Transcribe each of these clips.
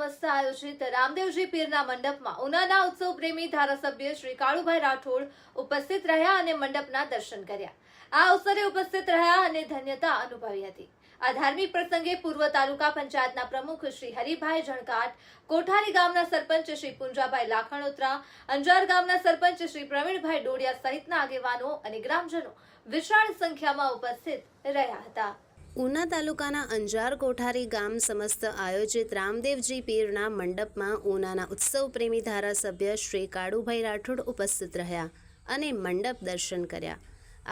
સમસ્ત આયોજિત રામદેવજી પીરના મંડપમાં ઉનાના ઉત્સવ પ્રેમી ધારાસભ્ય શ્રી કાળુભાઈ રાઠોડ ઉપસ્થિત રહ્યા અને મંડપના દર્શન કર્યા. આ અવસરે ઉપસ્થિત રહ્યા અને ધન્યતા અનુભવી હતી. આ ધાર્મિક પ્રસંગે પૂર્વ તાલુકા પંચાયતના પ્રમુખ શ્રી હરિભાઈ જણકાટ, કોઠારી ગામના સરપંચ શ્રી પુંજાભાઈ લાખણોત્રા, અંજાર ગામના સરપંચ શ્રી પ્રવીણભાઈ ડોડિયા સહિતના આગેવાનો અને ગ્રામજનો વિશાળ સંખ્યામાં ઉપસ્થિત રહ્યા હતા. ઉના તાલુકાના અંજાર કોઠારી ગામ સમસ્ત આયોજિત રામદેવજી પીરના મંડપમાં ઉનાના ઉત્સવ પ્રેમી ધારાસભ્ય શ્રી કાળુભાઈ રાઠોડ ઉપસ્થિત રહ્યા અને મંડપ દર્શન કર્યા.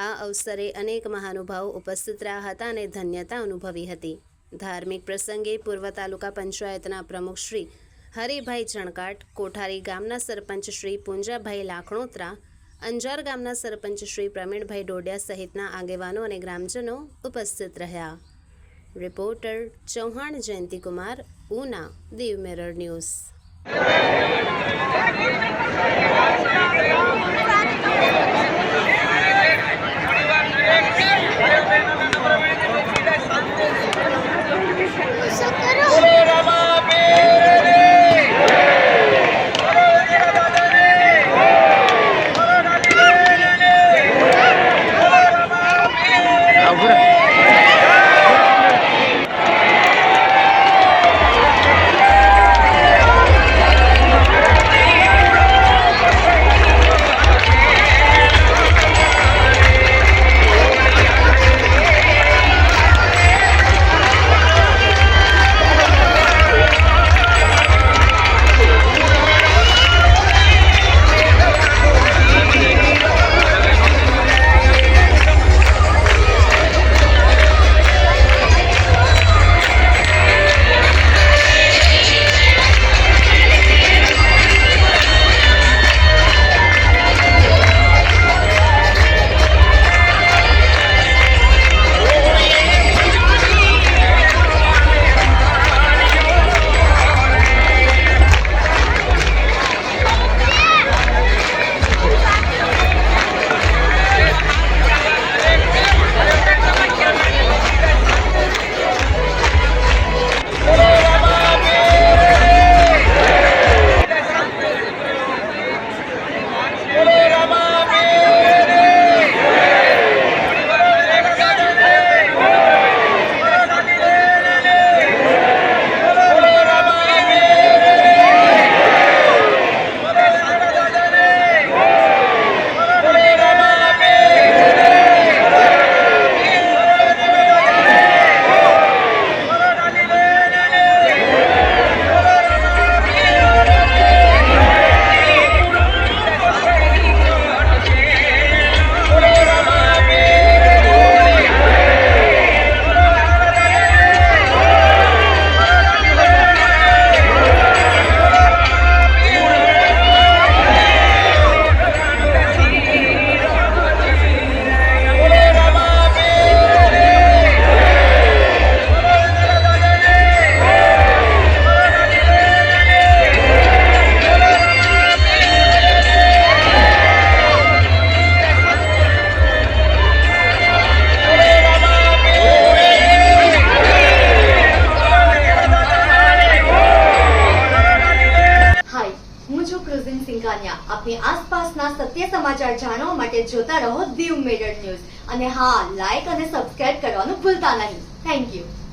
આ અવસરે અનેક મહાનુભાવો ઉપસ્થિત રહ્યા હતા અને ધન્યતા અનુભવી હતી. ધાર્મિક પ્રસંગે પૂર્વ તાલુકા પંચાયતના પ્રમુખ શ્રી હરિભાઈ જણકાટ, કોઠારી ગામના સરપંચ શ્રી પુંજાભાઈ લાખણોત્રા, અંજાર ગામના સરપંચ શ્રી પ્રવીણભાઈ ડોડિયા સહિતના આગેવાનો અને ગ્રામજનો ઉપસ્થિત રહ્યા. Reporter Chauhan Jayantikumar, Una, Diu mirror news. આપની આસપાસના સત્ય સમાચાર જાણવા માટે જોતા રહો દીવ મિરર ન્યૂઝ અને હા, લાઈક અને સબસ્ક્રાઇબ કરવાનું ભૂલતા નહીં. Thank you.